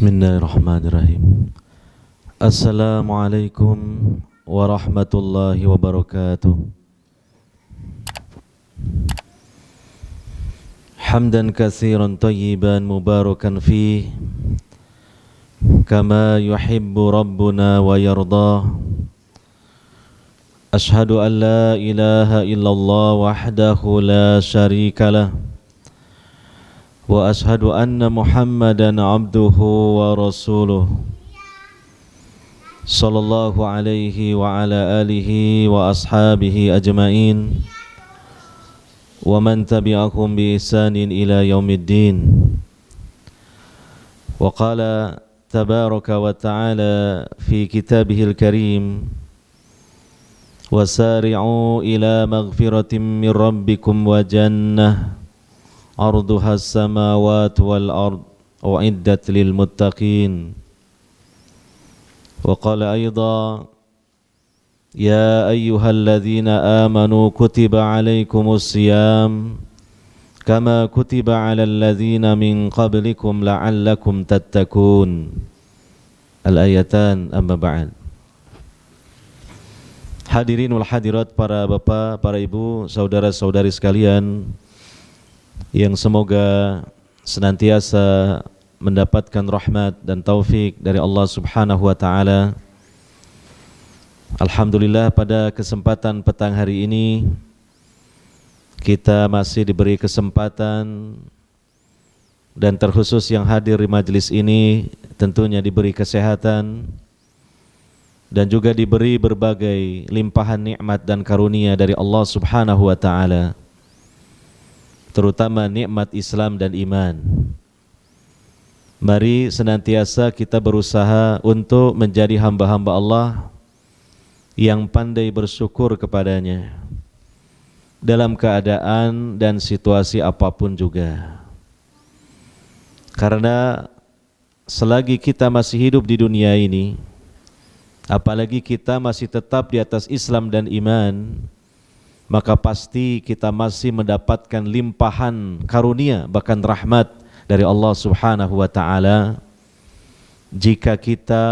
Bismillahirrahmanirrahim. Assalamualaikum warahmatullahi wabarakatuh. Hamdan katsiran tayyiban mubarakan fih kama yuhibbu rabbuna wa yardah. Ashhadu an la ilaha illallah wahdahu la syarika wa ashhadu anna Muhammadan abduhu wa rasuluh sallallahu alaihi wa ala alihi wa ashabihi ajmain wa man tabi'ahum bi ihsanin ila yaumiddin. Wa qala tabaraka wa ta'ala fi kitabihil karim wasari'u ila maghfiratin min rabbikum wa jannah arduha as-samawati wal ard u'iddat lil muttaqin. Wa qala aydan ya ayyuhalladzina amanu kutiba alaikumus siyam kama kutiba alal ladzina min qablikum la'allakum tattaqun. Al-ayatan amma ba'd. Hadirin wal hadirat, para bapak, para ibu, saudara-saudari sekalian yang semoga senantiasa mendapatkan rahmat dan taufik dari Allah Subhanahu wa taala. Alhamdulillah, pada kesempatan petang hari ini kita masih diberi kesempatan, dan terkhusus yang hadir di majelis ini tentunya diberi kesehatan dan juga diberi berbagai limpahan nikmat dan karunia dari Allah Subhanahu wa taala, terutama nikmat Islam dan iman. Mari senantiasa kita berusaha untuk menjadi hamba-hamba Allah yang pandai bersyukur kepadanya dalam keadaan dan situasi apapun juga. Karena selagi kita masih hidup di dunia ini, apalagi kita masih tetap di atas Islam dan iman, maka pasti kita masih mendapatkan limpahan karunia, bahkan rahmat dari Allah Subhanahu wa taala jika kita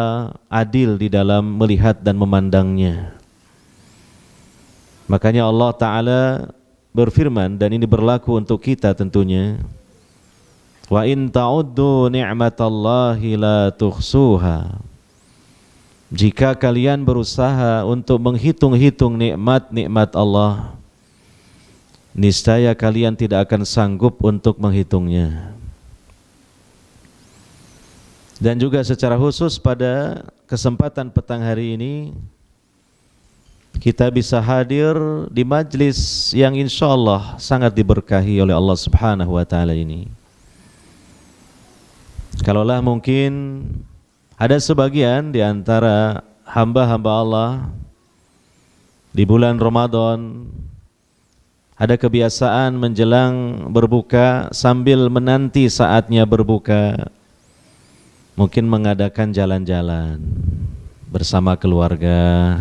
adil di dalam melihat dan memandangnya. Makanya Allah taala berfirman, dan ini berlaku untuk kita tentunya, wa in ta'uddu ni'matallahi la tuhsuha. Jika kalian berusaha untuk menghitung-hitung nikmat-nikmat Allah, niscaya kalian tidak akan sanggup untuk menghitungnya. Dan juga secara khusus pada kesempatan petang hari ini, kita bisa hadir di majlis yang insya Allah sangat diberkahi oleh Allah Subhanahu wa ta'ala ini. Kalaulah mungkin ada sebagian di antara hamba-hamba Allah di bulan Ramadan ada kebiasaan menjelang berbuka sambil menanti saatnya berbuka, mungkin mengadakan jalan-jalan bersama keluarga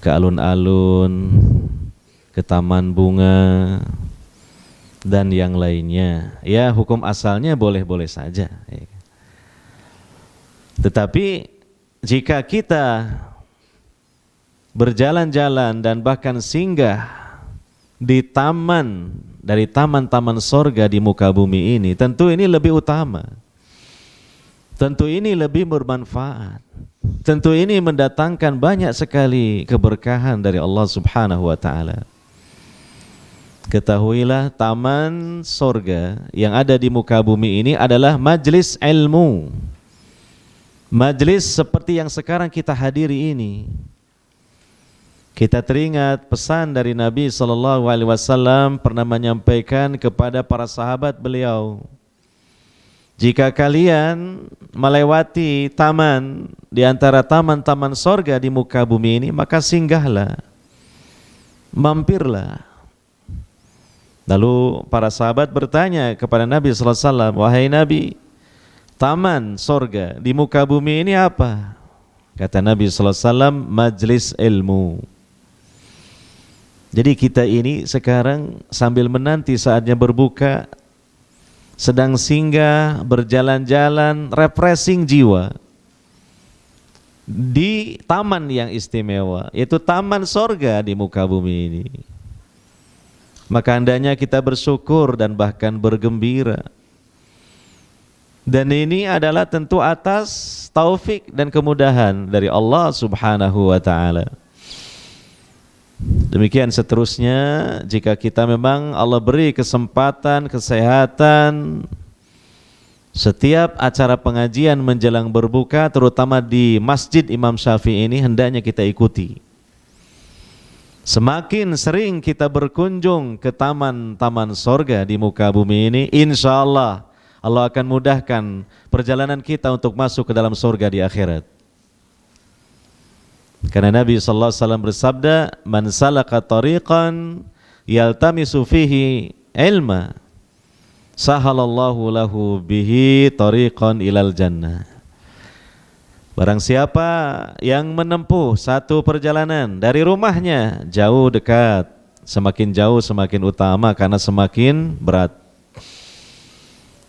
ke alun-alun, ke taman bunga dan yang lainnya. Ya, hukum asalnya boleh-boleh saja. Tetapi jika kita berjalan-jalan dan bahkan singgah di taman dari taman-taman sorga di muka bumi ini, tentu ini lebih utama. Tentu ini lebih bermanfaat. Tentu ini mendatangkan banyak sekali keberkahan dari Allah Subhanahu wa taala. Ketahuilah, taman sorga yang ada di muka bumi ini adalah majlis ilmu. Majlis seperti yang sekarang kita hadiri ini. Kita teringat pesan dari Nabi SAW pernah menyampaikan kepada para sahabat beliau, jika kalian melewati taman di antara taman-taman sorga di muka bumi ini, maka singgahlah, mampirlah. Lalu para sahabat bertanya kepada Nabi SAW, wahai Nabi, taman sorga di muka bumi ini apa? Kata Nabi SAW, majlis ilmu. Jadi kita ini sekarang sambil menanti saatnya berbuka, sedang singgah, berjalan-jalan, refreshing jiwa di taman yang istimewa, yaitu taman sorga di muka bumi ini. Maka hendaknya kita bersyukur dan bahkan bergembira. Dan ini adalah tentu atas taufik dan kemudahan dari Allah Subhanahu wa ta'ala. Demikian seterusnya, jika kita memang Allah beri kesempatan, kesehatan, setiap acara pengajian menjelang berbuka, terutama di Masjid Imam Syafi'i ini, hendaknya kita ikuti. Semakin sering kita berkunjung ke taman-taman sorga di muka bumi ini, insya Allah Allah akan mudahkan perjalanan kita untuk masuk ke dalam sorga di akhirat. Karena Nabi SAW bersabda, "Man salaka tariqan yaltamisu fihi ilma, sahalallahu lahu bihi tariqan ilal jannah." Barang siapa yang menempuh satu perjalanan dari rumahnya jauh dekat, semakin jauh semakin utama karena semakin berat,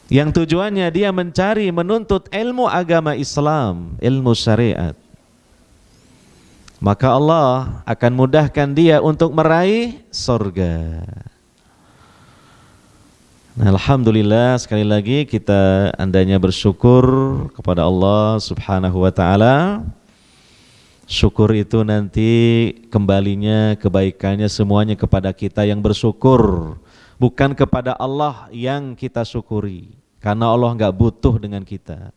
yang tujuannya dia mencari menuntut ilmu agama Islam, ilmu syariat, maka Allah akan mudahkan dia untuk meraih surga. Nah, alhamdulillah, sekali lagi kita hendaknya bersyukur kepada Allah Subhanahu wa ta'ala. Syukur itu nanti kembalinya, kebaikannya semuanya kepada kita yang bersyukur, bukan kepada Allah yang kita syukuri, karena Allah enggak butuh dengan kita.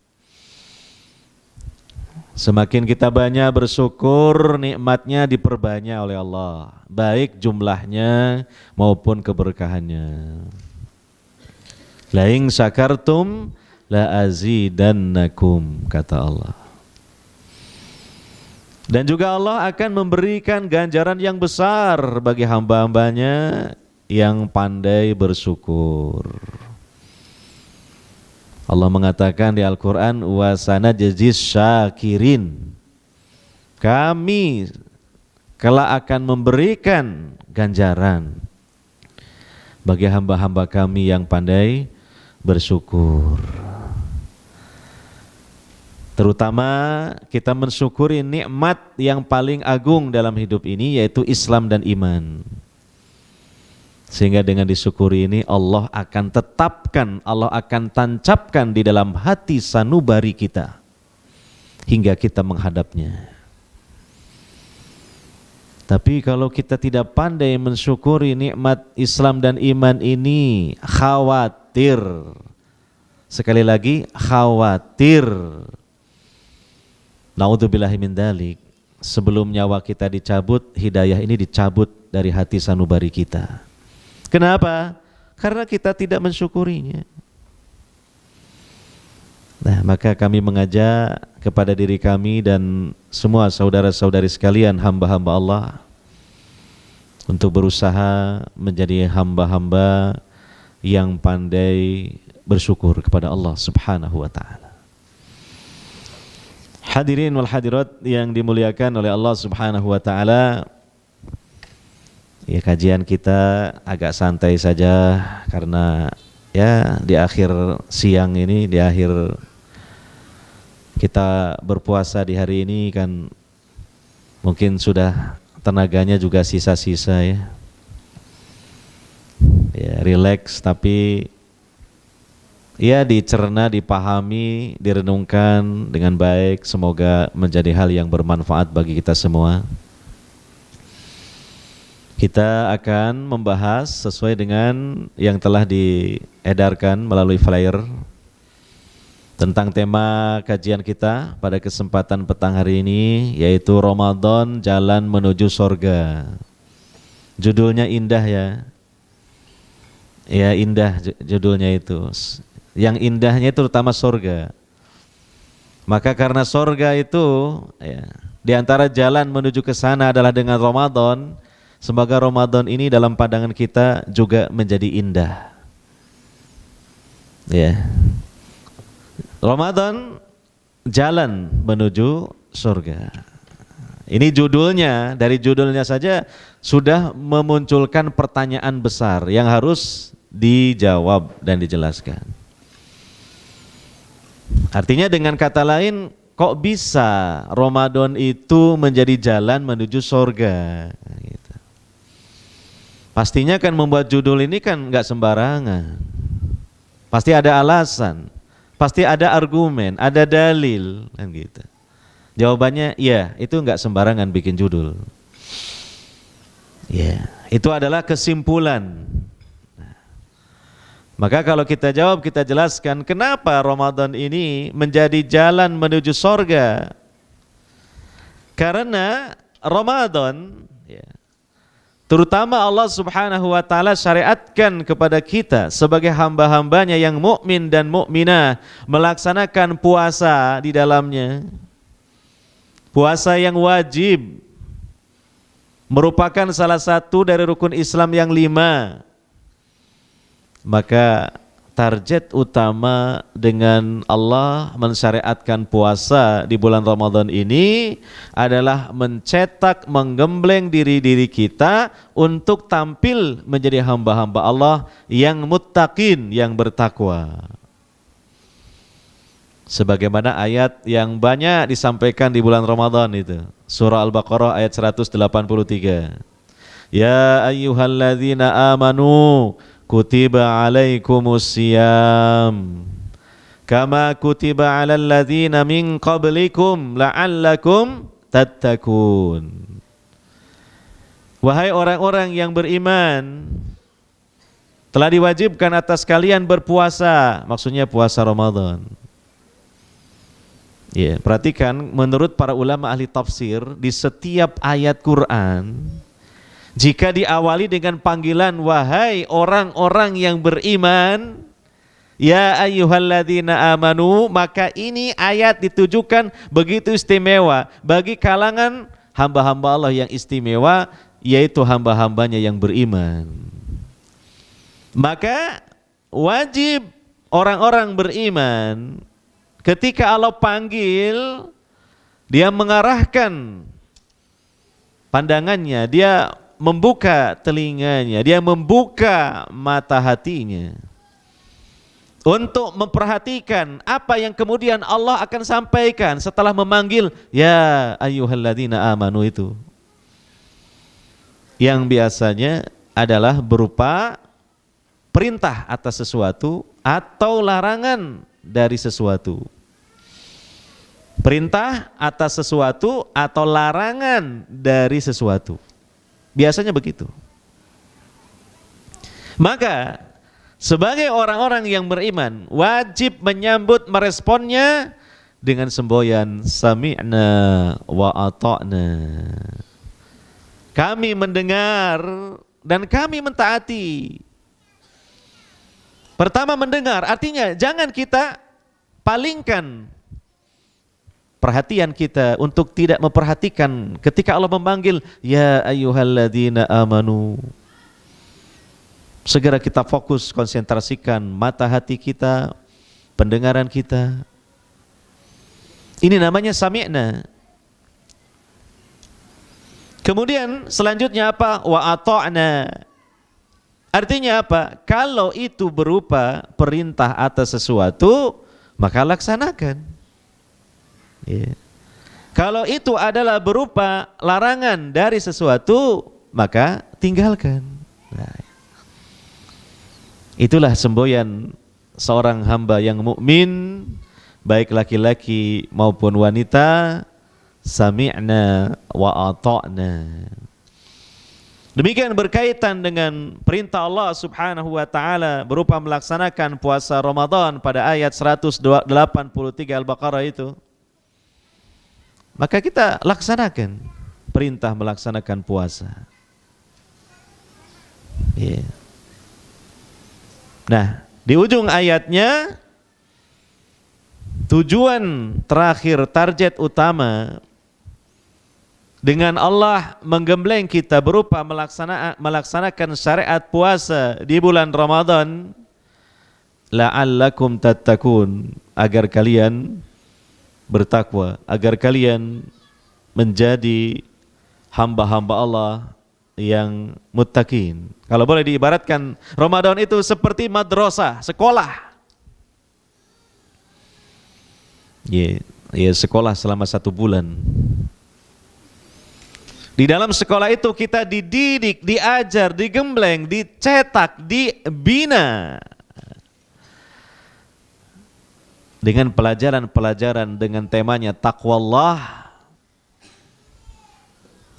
Semakin kita banyak bersyukur, nikmatnya diperbanyak oleh Allah, baik jumlahnya maupun keberkahannya. La in syakartum la azidannakum, kata Allah. Dan juga Allah akan memberikan ganjaran yang besar bagi hamba-hambanya yang pandai bersyukur. Allah mengatakan di Al-Quran, wa sanajzis syakirin, kami kelak akan memberikan ganjaran bagi hamba-hamba kami yang pandai bersyukur. Terutama kita mensyukuri nikmat yang paling agung dalam hidup ini, yaitu Islam dan iman. Sehingga dengan disyukuri ini Allah akan tetapkan, Allah akan tancapkan di dalam hati sanubari kita hingga kita menghadapnya. Tapi kalau kita tidak pandai mensyukuri nikmat Islam dan iman ini, khawatir, sekali lagi khawatir, naudzubillahi min dzalik, sebelum nyawa kita dicabut, hidayah ini dicabut dari hati sanubari kita. Kenapa? Karena kita tidak mensyukurinya. Nah, maka kami mengajak kepada diri kami dan semua saudara-saudari sekalian, hamba-hamba Allah, untuk berusaha menjadi hamba-hamba yang pandai bersyukur kepada Allah Subhanahu wa ta'ala. Hadirin wal hadirat yang dimuliakan oleh Allah Subhanahu wa ta'ala, ya, kajian kita agak santai saja karena ya di akhir siang ini, di akhir kita berpuasa di hari ini kan mungkin sudah tenaganya juga sisa-sisa ya. Ya, relax, tapi ya dicerna, dipahami, direnungkan dengan baik, semoga menjadi hal yang bermanfaat bagi kita semua. Kita akan membahas sesuai dengan yang telah diedarkan melalui flyer tentang tema kajian kita pada kesempatan petang hari ini, yaitu Ramadan Jalan Menuju Sorga. Judulnya indah ya. Ya, indah judulnya itu. Yang indahnya itu terutama sorga. Maka karena sorga itu ya, di antara jalan menuju ke sana adalah dengan Ramadan, semoga Ramadan ini dalam pandangan kita juga menjadi indah. Ya. Ramadan jalan menuju surga. Ini judulnya, dari judulnya saja sudah memunculkan pertanyaan besar yang harus dijawab dan dijelaskan. Artinya dengan kata lain, kok bisa Ramadan itu menjadi jalan menuju surga? Gitu. Pastinya kan membuat judul ini kan nggak sembarangan. Pasti ada alasan, pasti ada argumen, ada dalil, kan gitu. Jawabannya, ya itu nggak sembarangan bikin judul. Ya, itu adalah kesimpulan. Maka kalau kita jawab, kita jelaskan kenapa Ramadan ini menjadi jalan menuju sorga. Karena Ramadan, ya, terutama Allah Subhanahu wa ta'ala syariatkan kepada kita sebagai hamba-hambanya yang mukmin dan mukminah melaksanakan puasa di dalamnya. Puasa yang wajib, merupakan salah satu dari rukun Islam yang 5. Maka target utama dengan Allah mensyariatkan puasa di bulan Ramadan ini adalah mencetak, menggembleng diri-diri kita untuk tampil menjadi hamba-hamba Allah yang muttaqin, yang bertakwa. Sebagaimana ayat yang banyak disampaikan di bulan Ramadan itu. Surah Al-Baqarah ayat 183. Ya ayyuhalladzina amanu kutiba alaikumus siyam kama kutiba alal ladzina min qablikum la'allakum tattaqun. Wahai orang-orang yang beriman, telah diwajibkan atas kalian berpuasa, maksudnya puasa Ramadan. Ya, perhatikan menurut para ulama ahli tafsir di setiap ayat Quran jika diawali dengan panggilan wahai orang-orang yang beriman, ya ayyuhalladzina amanu, maka ini ayat ditujukan begitu istimewa bagi kalangan hamba-hamba Allah yang istimewa, yaitu hamba-hambanya yang beriman. Maka wajib orang-orang beriman ketika Allah panggil, dia mengarahkan pandangannya, dia membuka telinganya, dia membuka mata hatinya untuk memperhatikan apa yang kemudian Allah akan sampaikan setelah memanggil ya ayyuhalladzina amanu itu, yang biasanya adalah berupa perintah atas sesuatu atau larangan dari sesuatu. Perintah atas sesuatu atau larangan dari sesuatu. Biasanya begitu. Maka sebagai orang-orang yang beriman wajib menyambut, meresponnya dengan semboyan sami'na wa ata'na. Kami mendengar dan kami mentaati. Pertama mendengar, artinya jangan kita palingkan perhatian kita untuk tidak memperhatikan ketika Allah memanggil ya ayyuhalladzina amanu. Segera kita fokus, konsentrasikan mata hati kita, pendengaran kita. Ini namanya sami'na. Kemudian selanjutnya apa? Wa ata'na. Artinya apa? Kalau itu berupa perintah atas sesuatu, maka laksanakan. Ya. Kalau itu adalah berupa larangan dari sesuatu, maka tinggalkan. Nah, itulah semboyan seorang hamba yang mukmin, baik laki-laki maupun wanita, sami'na wa ata'na. Demikian berkaitan dengan perintah Allah Subhanahu wa ta'ala berupa melaksanakan puasa Ramadan pada ayat 183 Al-Baqarah itu. Maka kita laksanakan perintah melaksanakan puasa. Yeah. Nah, di ujung ayatnya tujuan terakhir, target utama dengan Allah menggembleng kita berupa melaksanakan syariat puasa di bulan Ramadan, la'allakum tattaqun, agar kalian bertakwa, agar kalian menjadi hamba-hamba Allah yang muttaqin. Kalau boleh diibaratkan, Ramadan itu seperti madrasah, sekolah. Ya, ya sekolah selama 1 bulan. Di dalam sekolah itu kita dididik, diajar, digembleng, dicetak, dibina dengan pelajaran-pelajaran dengan temanya taqwallah,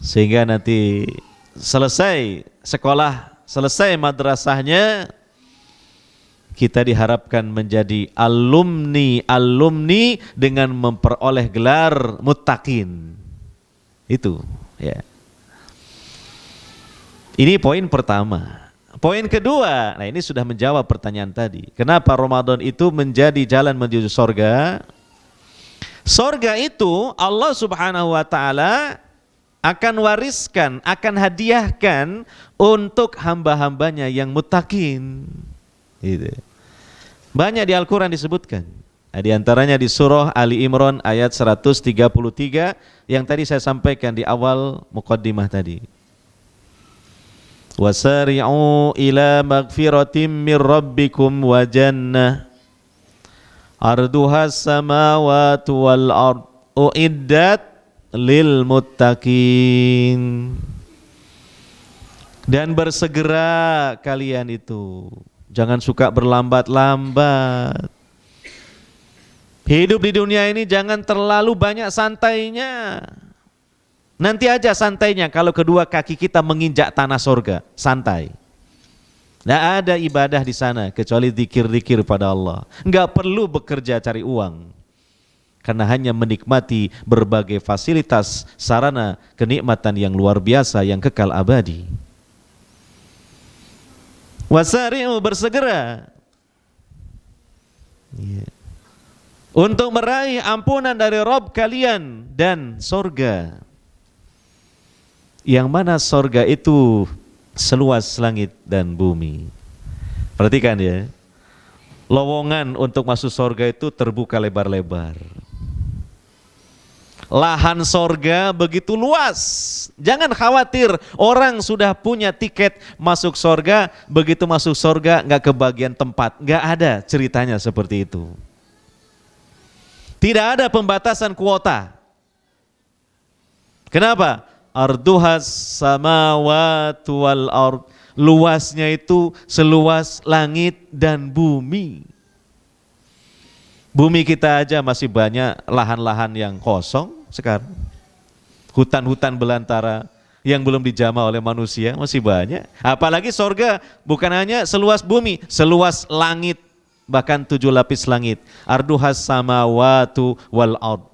sehingga nanti selesai sekolah, selesai madrasahnya, kita diharapkan menjadi alumni dengan memperoleh gelar muttaqin. Itu ya. Ini poin pertama. Poin kedua, nah ini sudah menjawab pertanyaan tadi. Kenapa Ramadan itu menjadi jalan menuju sorga? Sorga itu Allah Subhanahu wa ta'ala akan wariskan, akan hadiahkan untuk hamba-hambanya yang muttaqin. Gitu. Banyak di Al-Quran disebutkan. Nah, di antaranya di surah Ali Imran ayat 133 yang tadi saya sampaikan di awal muqaddimah tadi. Wasari'u ila magfiratim mir rabbikum wa jannah arduhas samawati wal ard uiddat lil muttaqin. Dan bersegera kalian itu, jangan suka berlambat-lambat. Hidup di dunia ini jangan terlalu banyak santainya. Nanti aja santainya kalau kedua kaki kita menginjak tanah surga, santai. Nggak ada ibadah di sana kecuali zikir-zikir pada Allah. Nggak perlu bekerja cari uang, karena hanya menikmati berbagai fasilitas sarana kenikmatan yang luar biasa yang kekal abadi. Wasari'u, bersegera untuk meraih ampunan dari Rabb kalian dan sorga. Yang mana sorga itu seluas langit dan bumi. Perhatikan ya, lowongan untuk masuk sorga itu terbuka lebar-lebar. Lahan sorga begitu luas. Jangan khawatir orang sudah punya tiket masuk sorga, begitu masuk sorga nggak kebagian tempat. Nggak ada ceritanya seperti itu. Tidak ada pembatasan kuota. Kenapa? Arduhas samawati wal ard, luasnya itu seluas langit dan bumi. Bumi kita aja masih banyak lahan-lahan yang kosong sekarang. Hutan-hutan belantara yang belum dijamah oleh manusia masih banyak. Apalagi sorga bukan hanya seluas bumi, seluas langit, bahkan 7 lapis langit. Arduhas samawati wal ard.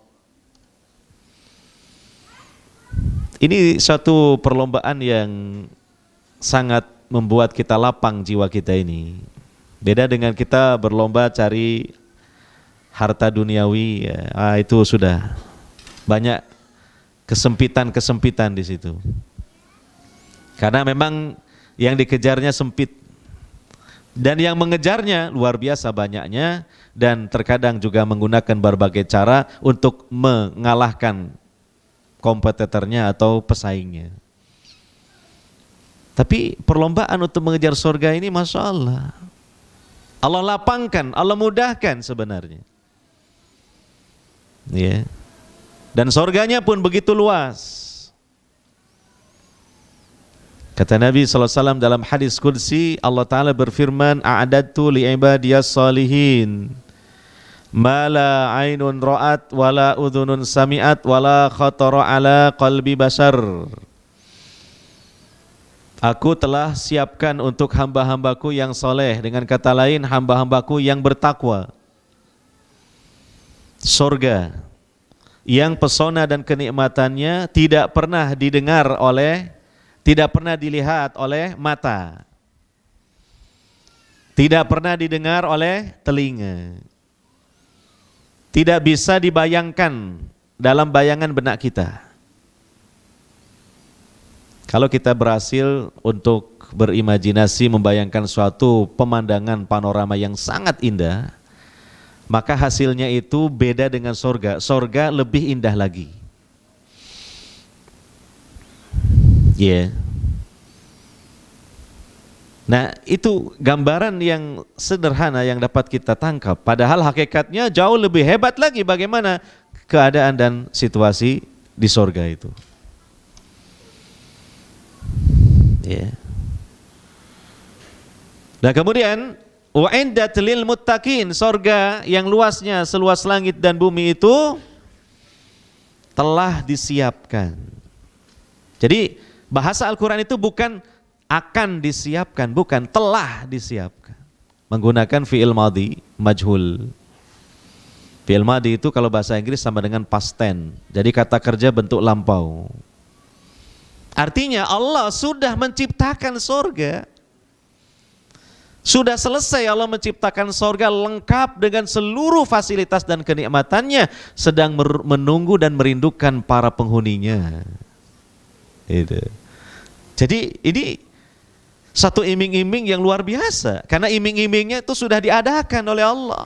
Ini suatu perlombaan yang sangat membuat kita lapang jiwa kita ini. Beda dengan kita berlomba cari harta duniawi, ya, itu sudah banyak kesempitan-kesempitan di situ. Karena memang yang dikejarnya sempit dan yang mengejarnya luar biasa banyaknya, dan terkadang juga menggunakan berbagai cara untuk mengalahkan kompetitornya atau pesaingnya. Tapi perlombaan untuk mengejar surga ini Masya Allah, Allah lapangkan, Allah mudahkan sebenarnya. Ya. Dan surganya pun begitu luas. Kata Nabi SAW dalam hadis qudsi, Allah Ta'ala berfirman, a'adadtu li'ibadiyas salihin ma la ainun ra'at wala udhunun sami'at wala khatara ala qalbi bashar. Aku telah siapkan untuk hamba-hambaku yang soleh, dengan kata lain hamba-hambaku yang bertakwa, surga yang pesona dan kenikmatannya tidak pernah didengar oleh, tidak pernah dilihat oleh mata, tidak pernah didengar oleh telinga, tidak bisa dibayangkan dalam bayangan benak kita. Kalau kita berhasil untuk berimajinasi membayangkan suatu pemandangan panorama yang sangat indah, maka hasilnya itu beda dengan surga. Surga lebih indah lagi. Ya. Nah, itu gambaran yang sederhana yang dapat kita tangkap. Padahal hakikatnya jauh lebih hebat lagi bagaimana keadaan dan situasi di sorga itu. Ya. Nah kemudian wa'indat lil muttaqin, sorga yang luasnya seluas langit dan bumi itu telah disiapkan. Jadi bahasa Al-Quran itu bukan akan disiapkan, bukan, telah disiapkan. Menggunakan fi'il madhi majhul. Fi'il madhi itu kalau bahasa Inggris sama dengan past tense. Jadi kata kerja bentuk lampau. Artinya Allah sudah menciptakan sorga. Sudah selesai Allah menciptakan sorga lengkap dengan seluruh fasilitas dan kenikmatannya, sedang menunggu dan merindukan para penghuninya. Itu. Jadi ini satu iming-iming yang luar biasa, karena iming-imingnya itu sudah diadakan oleh Allah.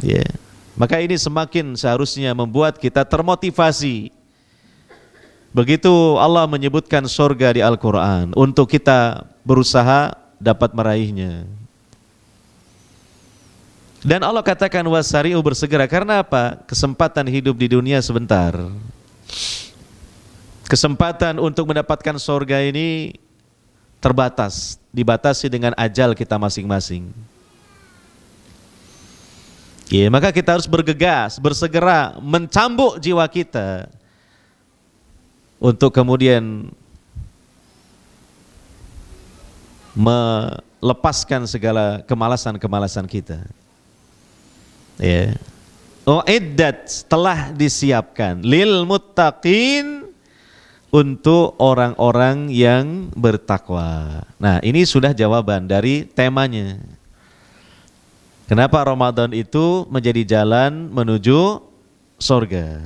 Ya. Maka ini semakin seharusnya membuat kita termotivasi. Begitu Allah menyebutkan surga di Al-Quran, untuk kita berusaha dapat meraihnya. Dan Allah katakan wasari'u, bersegera. Karena apa? Kesempatan hidup di dunia sebentar. Kesempatan untuk mendapatkan surga ini terbatas, dibatasi dengan ajal kita masing-masing. Ya, maka kita harus bergegas, bersegera mencambuk jiwa kita untuk kemudian melepaskan segala kemalasan-kemalasan kita. Ya. Uiddat, telah disiapkan lil muttaqin, untuk orang-orang yang bertakwa. Nah, ini sudah jawaban dari temanya. Kenapa Ramadan itu menjadi jalan menuju surga?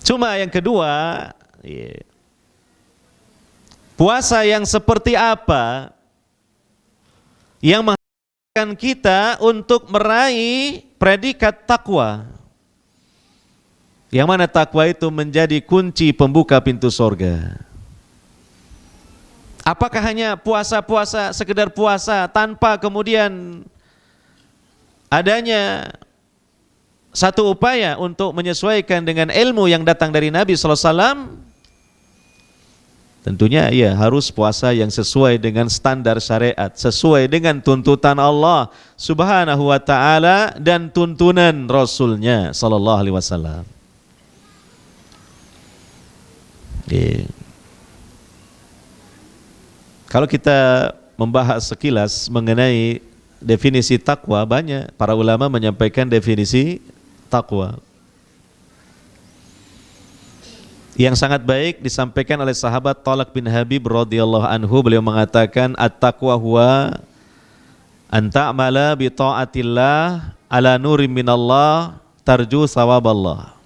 Cuma yang kedua, puasa yang seperti apa yang mengharuskan kita untuk meraih predikat takwa? Yang mana takwa itu menjadi kunci pembuka pintu surga. Apakah hanya puasa-puasa, sekedar puasa tanpa kemudian adanya satu upaya untuk menyesuaikan dengan ilmu yang datang dari Nabi SAW? Tentunya ya harus puasa yang sesuai dengan standar syariat, sesuai dengan tuntutan Allah Subhanahu wa ta'ala dan tuntunan Rasulnya sallallahu alaihi wasallam. Kalau kita membahas sekilas mengenai definisi takwa, banyak para ulama menyampaikan definisi takwa yang sangat baik disampaikan oleh sahabat Thalaq bin Habib radhiyallahu anhu. Beliau mengatakan at-taqwa huwa an ta'mala bi ta'atillah ala nurim minallah tarju sawaballah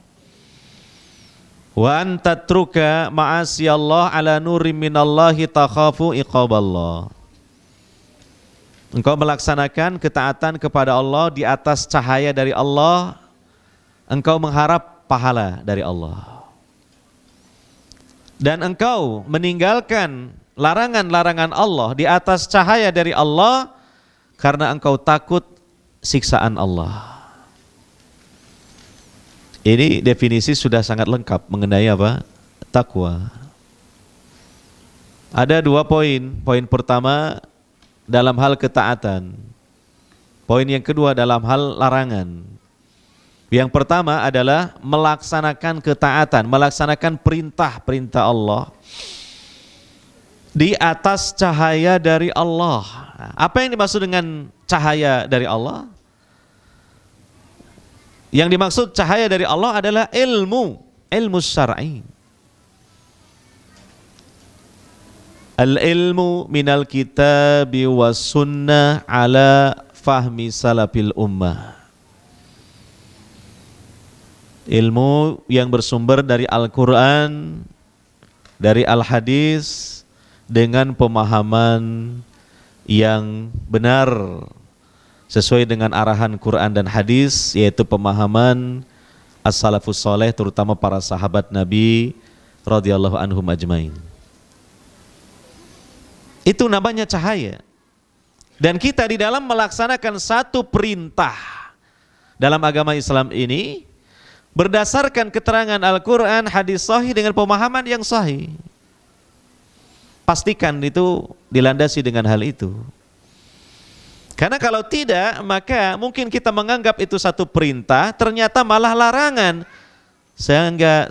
wa anta tatruka ma'asiyallah ala nurim minallahi takhafu iqaballah. Engkau melaksanakan ketaatan kepada Allah di atas cahaya dari Allah, engkau mengharap pahala dari Allah. Dan engkau meninggalkan larangan-larangan Allah di atas cahaya dari Allah karena engkau takut siksaan Allah. Ini definisi sudah sangat lengkap mengenai apa? Takwa. Ada 2 poin. Poin pertama dalam hal ketaatan. Poin yang kedua dalam hal larangan. Yang pertama adalah melaksanakan ketaatan, melaksanakan perintah-perintah Allah di atas cahaya dari Allah. Apa yang dimaksud dengan cahaya dari Allah? Yang dimaksud cahaya dari Allah adalah ilmu syar'i. Al-ilmu minal kitabi was sunnah ala fahmi salafil ummah. Ilmu yang bersumber dari Al-Quran, dari Al-Hadis, dengan pemahaman yang benar sesuai dengan arahan Quran dan Hadis, yaitu pemahaman as-salafus soleh, terutama para sahabat Nabi radhiyallahu anhum ajmain. Itu namanya cahaya. Dan kita di dalam melaksanakan satu perintah dalam agama Islam ini berdasarkan keterangan Al-Quran, hadis sahih dengan pemahaman yang sahih. Pastikan itu dilandasi dengan hal itu. Karena kalau tidak, maka mungkin kita menganggap itu satu perintah, ternyata malah larangan.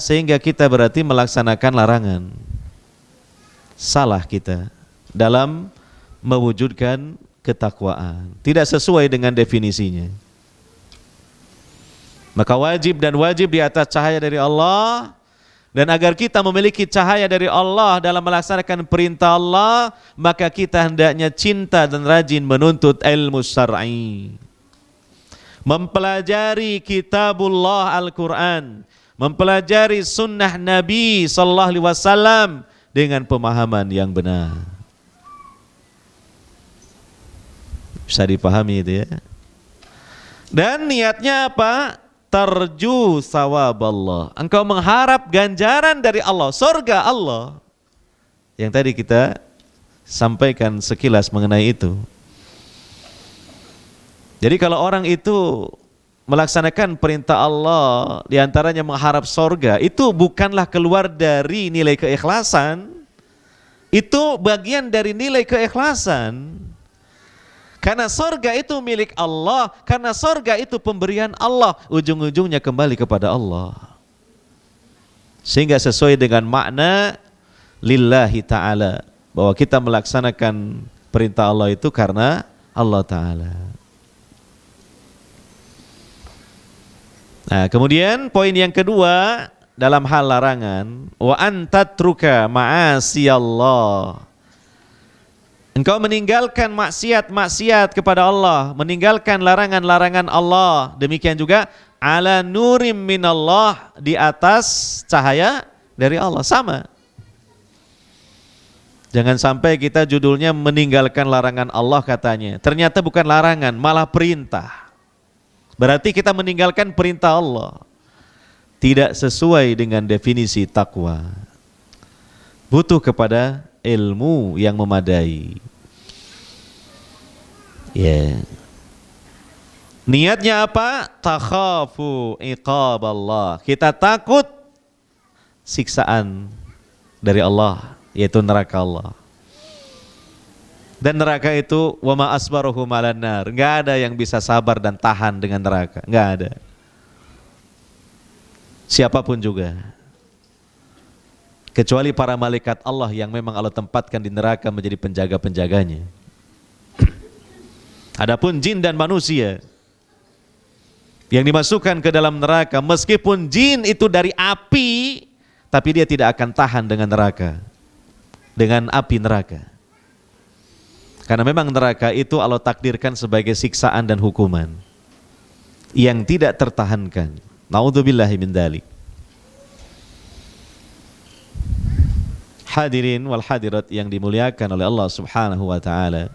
Sehingga kita berarti melaksanakan larangan. Salah kita dalam mewujudkan ketakwaan. Tidak sesuai dengan definisinya. Maka wajib di atas cahaya dari Allah. Dan agar kita memiliki cahaya dari Allah dalam melaksanakan perintah Allah, maka kita hendaknya cinta dan rajin menuntut ilmu syar'i. Mempelajari kitabullah Al-Quran, mempelajari sunnah Nabi sallallahu alaihi wasallam dengan pemahaman yang benar. Bisa dipahami itu ya. Dan niatnya apa? Tarju sawab Allah. Engkau mengharap ganjaran dari Allah, surga Allah. Yang tadi kita sampaikan sekilas mengenai itu. Jadi kalau orang itu melaksanakan perintah Allah, diantaranya mengharap surga, itu bukanlah keluar dari nilai keikhlasan. Itu bagian dari nilai keikhlasan. Karena sorga itu milik Allah, karena sorga itu pemberian Allah, ujung-ujungnya kembali kepada Allah. Sehingga sesuai dengan makna lillahi ta'ala, bahwa kita melaksanakan perintah Allah itu karena Allah ta'ala. Nah, kemudian poin yang kedua dalam hal larangan, wa antatruka ma'asiyallah. Engkau meninggalkan maksiat-maksiat kepada Allah, meninggalkan larangan-larangan Allah. Demikian juga ala nurim minallah, di atas cahaya dari Allah. Sama. Jangan sampai kita judulnya meninggalkan larangan Allah katanya. Ternyata bukan larangan, malah perintah. Berarti kita meninggalkan perintah Allah. Tidak sesuai dengan definisi takwa. Butuh kepada ilmu yang memadai. Niatnya apa? Takhafu iqab Allah. Kita takut siksaan dari Allah, yaitu neraka Allah. Dan neraka itu wa ma asbaruhum 'alan nar. Enggak ada yang bisa sabar dan tahan dengan neraka, enggak ada. Siapapun juga. Kecuali para malaikat Allah yang memang Allah tempatkan di neraka menjadi penjaga-penjaganya. Adapun jin dan manusia yang dimasukkan ke dalam neraka, meskipun jin itu dari api, tapi dia tidak akan tahan dengan neraka, dengan api neraka. Karena memang neraka itu Allah takdirkan sebagai siksaan dan hukuman yang tidak tertahankan. Naudzubillahi min dzalik. Hadirin wal hadirat yang dimuliakan oleh Allah Subhanahu wa taala.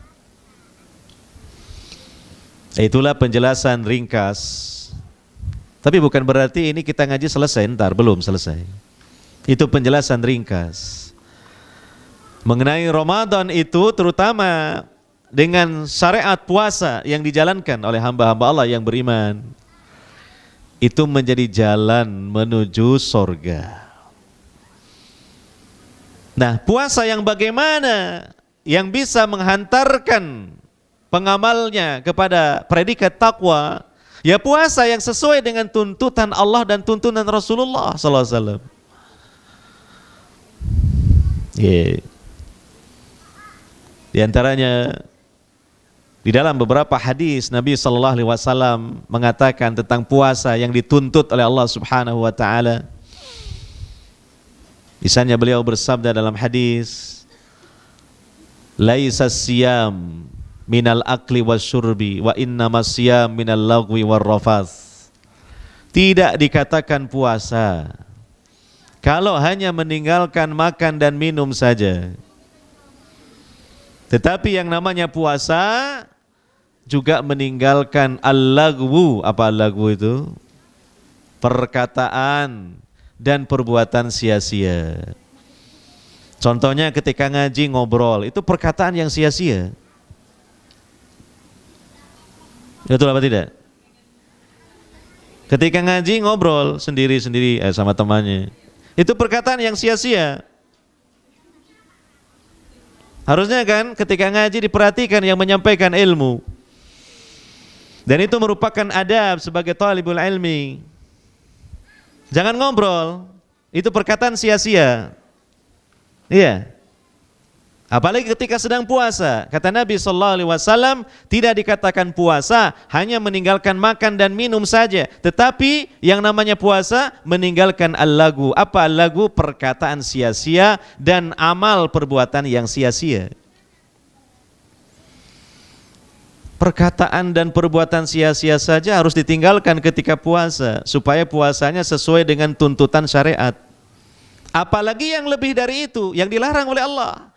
Itulah penjelasan ringkas. Tapi bukan berarti ini kita ngaji selesai, ntar belum selesai. Itu penjelasan ringkas. Mengenai Ramadan itu terutama dengan syariat puasa yang dijalankan oleh hamba-hamba Allah yang beriman. Itu menjadi jalan menuju surga. Nah, puasa yang bagaimana yang bisa menghantarkan pengamalnya kepada predikat takwa? Ya puasa yang sesuai dengan tuntutan Allah dan tuntunan Rasulullah sallallahu alaihi wasallam. Di antaranya di dalam beberapa hadis Nabi sallallahu alaihi wasallam mengatakan tentang puasa yang dituntut oleh Allah Subhanahu wa taala. Misalnya beliau bersabda dalam hadis, laisa siyam minal akli wasyurbi wa innamas siyam minal lagwi warrafath. Tidak dikatakan puasa kalau hanya meninggalkan makan dan minum saja. Tetapi yang namanya puasa juga meninggalkan al-lagwu. Apa al-lagwu itu? Perkataan, dan perbuatan sia-sia. Contohnya ketika ngaji ngobrol, itu perkataan yang sia-sia. Betul apa tidak? Ketika ngaji ngobrol sendiri-sendiri sama temannya, itu perkataan yang sia-sia. Harusnya kan ketika ngaji diperhatikan yang menyampaikan ilmu. Dan itu merupakan adab sebagai talibul ilmi. Jangan ngobrol, itu perkataan sia-sia. Iya. Apalagi ketika sedang puasa, kata Nabi SAW, tidak dikatakan puasa hanya meninggalkan makan dan minum saja, tetapi yang namanya puasa meninggalkan al-lagu. Apa al-lagu? Perkataan sia-sia dan amal perbuatan yang sia-sia. Perkataan dan perbuatan sia-sia saja harus ditinggalkan ketika puasa, supaya puasanya sesuai dengan tuntutan syariat. Apalagi yang lebih dari itu, yang dilarang oleh Allah.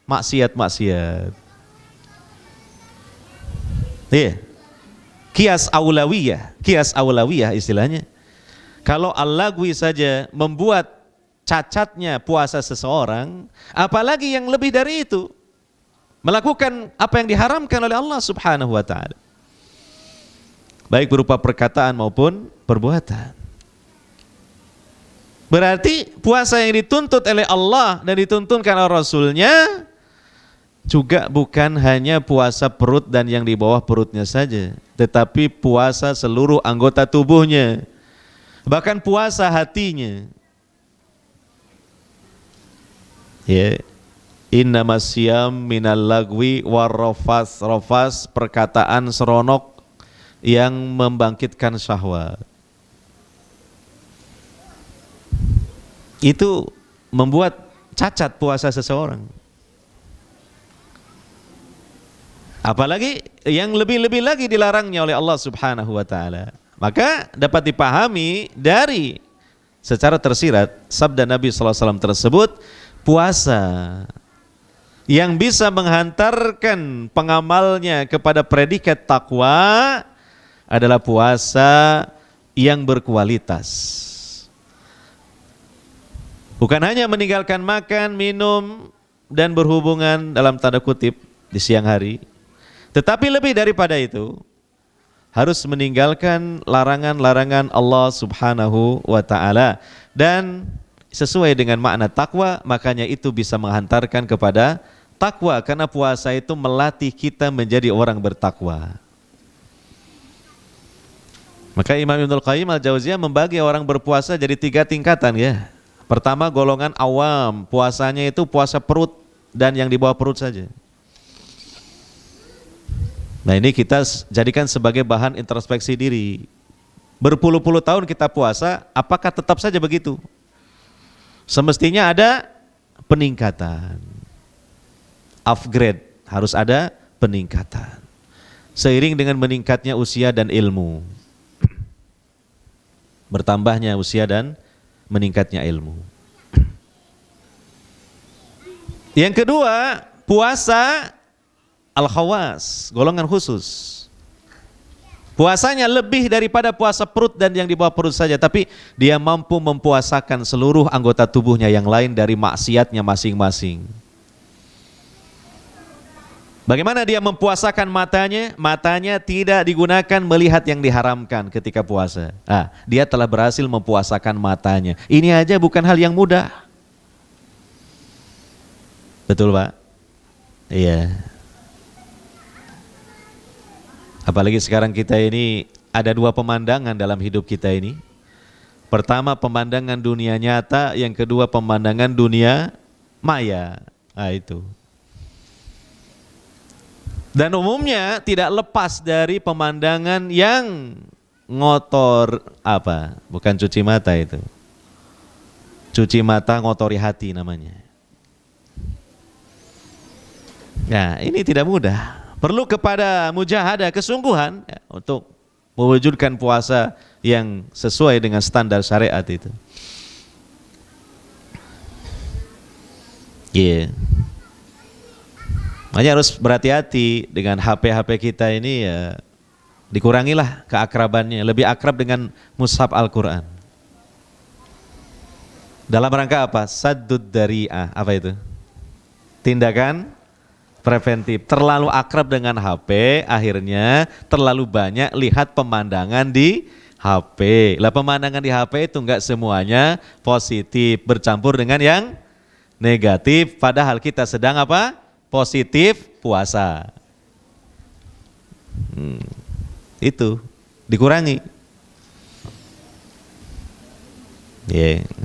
Maksiat-maksiat. Iya. Qiyas aulawiyah istilahnya. Kalau al-lagwi saja membuat cacatnya puasa seseorang, apalagi yang lebih dari itu, melakukan apa yang diharamkan oleh Allah Subhanahu wa taala. Baik berupa perkataan maupun perbuatan. Berarti puasa yang dituntut oleh Allah dan dituntunkan oleh Rasulnya juga bukan hanya puasa perut dan yang di bawah perutnya saja, tetapi puasa seluruh anggota tubuhnya, bahkan puasa hatinya. Ya, innamas siyam minal lagwi warrafas, rafas perkataan seronok yang membangkitkan syahwat. Itu membuat cacat puasa seseorang. Apalagi yang lebih-lebih lagi dilarangnya oleh Allah Subhanahu wa taala. Maka dapat dipahami dari secara tersirat sabda Nabi sallallahu alaihi wasallam tersebut, puasa yang bisa menghantarkan pengamalnya kepada predikat takwa adalah puasa yang berkualitas. Bukan hanya meninggalkan makan, minum, dan berhubungan dalam tanda kutip di siang hari, tetapi lebih daripada itu, harus meninggalkan larangan-larangan Allah Subhanahu wa ta'ala. Dan sesuai dengan makna takwa, makanya itu bisa menghantarkan kepada takwa, karena puasa itu melatih kita menjadi orang bertakwa. Maka Imam Ibnul Qayyim Al-Jauziyah membagi orang berpuasa jadi 3 tingkatan ya. Pertama, golongan awam, puasanya itu puasa perut dan yang di bawah perut saja. Nah, ini kita jadikan sebagai bahan introspeksi diri. Berpuluh-puluh tahun kita puasa, apakah tetap saja begitu? Semestinya ada peningkatan. Upgrade, harus ada peningkatan. Seiring dengan meningkatnya usia dan ilmu. Bertambahnya usia dan meningkatnya ilmu. Yang kedua, puasa al-khawas, golongan khusus. Puasanya lebih daripada puasa perut dan yang di bawah perut saja, tapi dia mampu mempuasakan seluruh anggota tubuhnya yang lain dari maksiatnya masing-masing. Bagaimana dia mempuasakan matanya? Matanya tidak digunakan melihat yang diharamkan ketika puasa. Dia telah berhasil mempuasakan matanya. Ini aja bukan hal yang mudah. Betul, Pak? Iya. Apalagi sekarang kita ini ada 2 pemandangan dalam hidup kita ini. Pertama, pemandangan dunia nyata, yang kedua pemandangan dunia maya. Itu. Dan umumnya tidak lepas dari pemandangan yang ngotor bukan cuci mata itu. Cuci mata ngotori hati namanya. Nah, ini tidak mudah. Perlu kepada mujahadah, kesungguhan untuk mewujudkan puasa yang sesuai dengan standar syariat itu. Iya. Makanya harus berhati-hati dengan HP kita ini ya, dikurangilah keakrabannya, lebih akrab dengan mushaf Al-Quran. Dalam rangka apa? Saddud dari'ah. Apa itu? Tindakan preventif. Terlalu akrab dengan HP, akhirnya terlalu banyak lihat pemandangan di HP. Lah pemandangan di HP itu enggak semuanya positif, bercampur dengan yang negatif. Padahal kita sedang apa? Positif puasa. Itu dikurangi.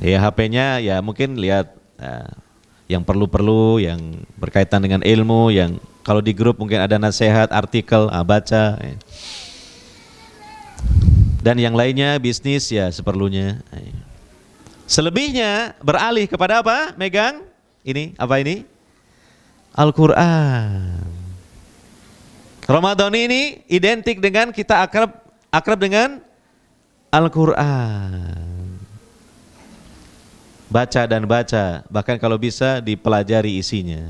Ya HP-nya ya mungkin lihat yang perlu-perlu, yang berkaitan dengan ilmu, yang kalau di grup mungkin ada nasihat, artikel, baca. Dan yang lainnya bisnis ya seperlunya. Selebihnya beralih kepada apa? Megang ini, apa ini? Al-Quran. Ramadan ini identik dengan kita akrab dengan Al-Quran. Baca dan baca, bahkan kalau bisa dipelajari isinya.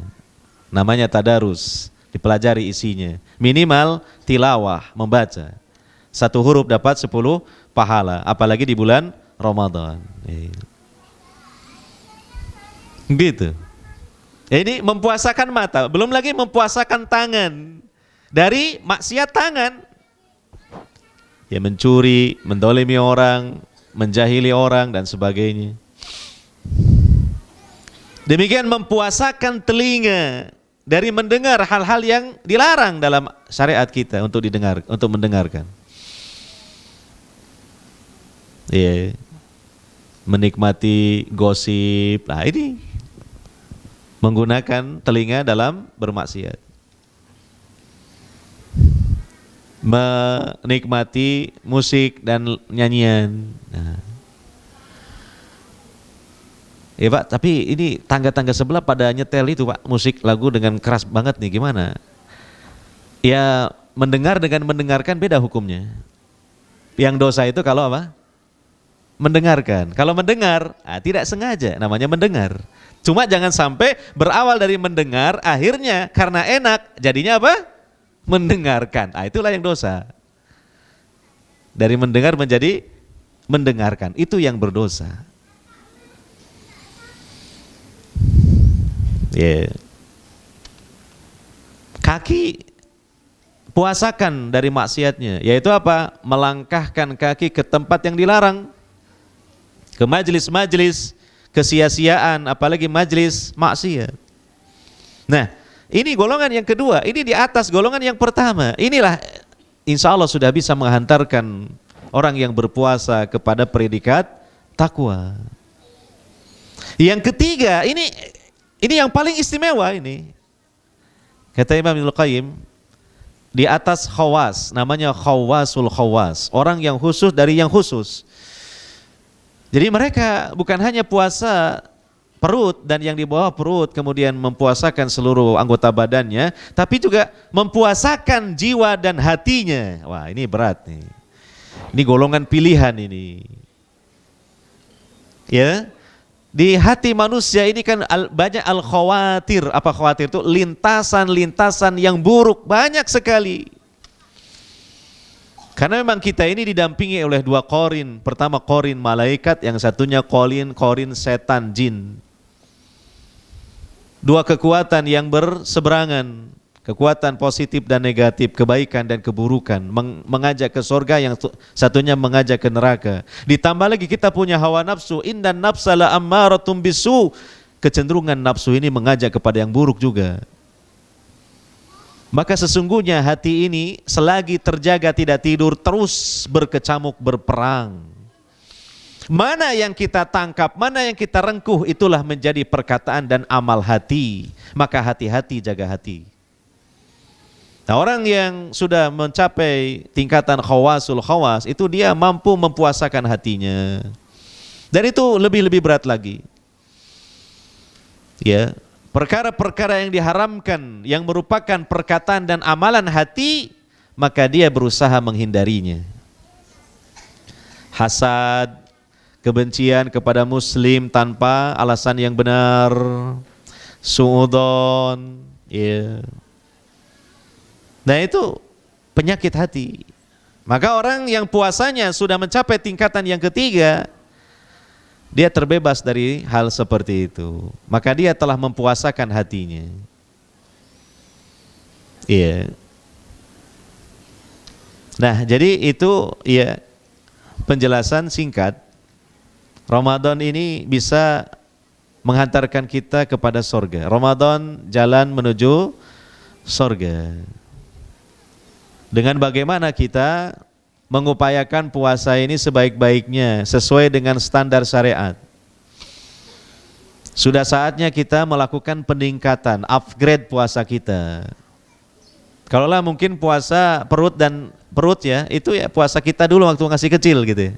Namanya tadarus, dipelajari isinya. Minimal tilawah, membaca. 1 huruf dapat 10 pahala, apalagi di bulan Ramadan. Gitu. Ini mempuasakan mata, belum lagi mempuasakan tangan. Dari maksiat tangan. Ya mencuri, mendolimi orang, menjahili orang dan sebagainya. Demikian mempuasakan telinga dari mendengar hal-hal yang dilarang dalam syariat kita untuk mendengarkan. Ya, menikmati gosip. Nah, ini menggunakan telinga dalam bermaksiat. Menikmati musik dan nyanyian. Nah. Ya Pak, tapi ini tangga-tangga sebelah pada nyetel itu Pak, musik lagu dengan keras banget nih, gimana? Ya mendengar dengan mendengarkan beda hukumnya. Yang dosa itu kalau apa? Mendengarkan. Kalau mendengar, tidak sengaja, namanya mendengar. Cuma jangan sampai berawal dari mendengar, akhirnya karena enak, jadinya apa? Mendengarkan. Itulah yang dosa. Dari mendengar menjadi mendengarkan, itu yang berdosa. Kaki puasakan dari maksiatnya, yaitu apa? Melangkahkan kaki ke tempat yang dilarang, ke majelis-majelis kesia-siaan, apalagi majelis maksiat. Nah, ini golongan yang kedua, ini di atas golongan yang pertama. Inilah insya Allah sudah bisa menghantarkan orang yang berpuasa kepada predikat takwa. Yang ketiga, ini yang paling istimewa ini. Kata Imam Ibnul Qayyim, di atas khawas, namanya khawasul khawas, orang yang khusus dari yang khusus. Jadi mereka bukan hanya puasa perut dan yang di bawah perut, kemudian mempuasakan seluruh anggota badannya, tapi juga mempuasakan jiwa dan hatinya. Wah, ini berat nih. Ini golongan pilihan ini. Ya. Di hati manusia ini kan banyak al-khawatir. Apa khawatir itu? Lintasan-lintasan yang buruk, banyak sekali. Karena memang kita ini didampingi oleh 2 qarin. Pertama qarin malaikat, yang satunya qarin setan jin. 2 kekuatan yang berseberangan. Kekuatan positif dan negatif, kebaikan dan keburukan, mengajak ke surga, yang satunya mengajak ke neraka. Ditambah lagi kita punya hawa nafsu, indan nafsa la ammaratum bisu. Kecenderungan nafsu ini mengajak kepada yang buruk juga. Maka sesungguhnya hati ini selagi terjaga tidak tidur, terus berkecamuk, berperang. Mana yang kita tangkap, mana yang kita rengkuh, itulah menjadi perkataan dan amal hati. Maka hati-hati, jaga hati. Nah, orang yang sudah mencapai tingkatan khawasul khawas, itu dia mampu mempuasakan hatinya. Dan itu lebih berat lagi. Ya, perkara-perkara yang diharamkan, yang merupakan perkataan dan amalan hati, maka dia berusaha menghindarinya. Hasad, kebencian kepada muslim tanpa alasan yang benar, suudzon, ya. Nah, itu penyakit hati. Maka orang yang puasanya sudah mencapai tingkatan yang ketiga, dia terbebas dari hal seperti itu. Maka dia telah mempuasakan hatinya. Iya. Nah, jadi itu ya penjelasan singkat. Ramadan ini bisa menghantarkan kita kepada surga. Ramadan jalan menuju surga. Dengan bagaimana kita mengupayakan puasa ini sebaik-baiknya sesuai dengan standar syariat. Sudah saatnya kita melakukan peningkatan, upgrade puasa kita. Kalaulah mungkin puasa perut ya, itu ya puasa kita dulu waktu masih kecil gitu.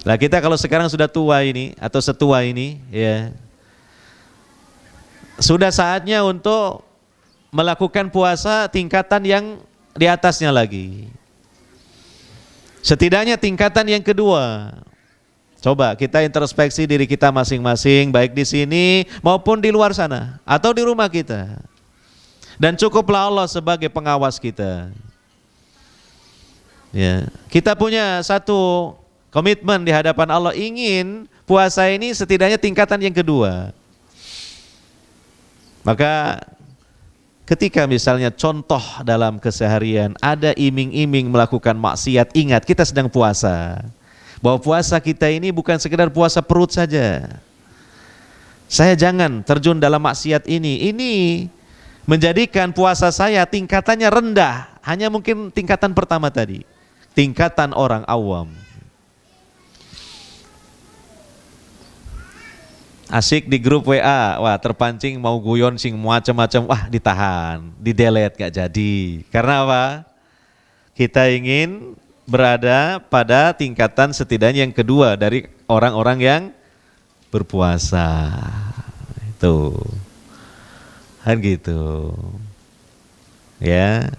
Lah kita kalau sekarang sudah tua ini atau setua ini ya, sudah saatnya untuk melakukan puasa tingkatan yang di atasnya lagi. Setidaknya tingkatan yang kedua. Coba kita introspeksi diri kita masing-masing, baik di sini maupun di luar sana atau di rumah kita. Dan cukuplah Allah sebagai pengawas kita. Ya, kita punya satu komitmen di hadapan Allah, ingin puasa ini setidaknya tingkatan yang kedua. Maka ketika misalnya contoh dalam keseharian ada iming-iming melakukan maksiat, ingat kita sedang puasa. Bahwa puasa kita ini bukan sekedar puasa perut saja. Saya jangan terjun dalam maksiat ini. Ini menjadikan puasa saya tingkatannya rendah. Hanya mungkin tingkatan pertama tadi. Tingkatan orang awam. Asik di grup WA, wah terpancing mau guyon sing macam-macam, wah ditahan, di-delete gak jadi. Karena apa? Kita ingin berada pada tingkatan setidaknya yang kedua dari orang-orang yang berpuasa. Itu. Kan gitu. Ya.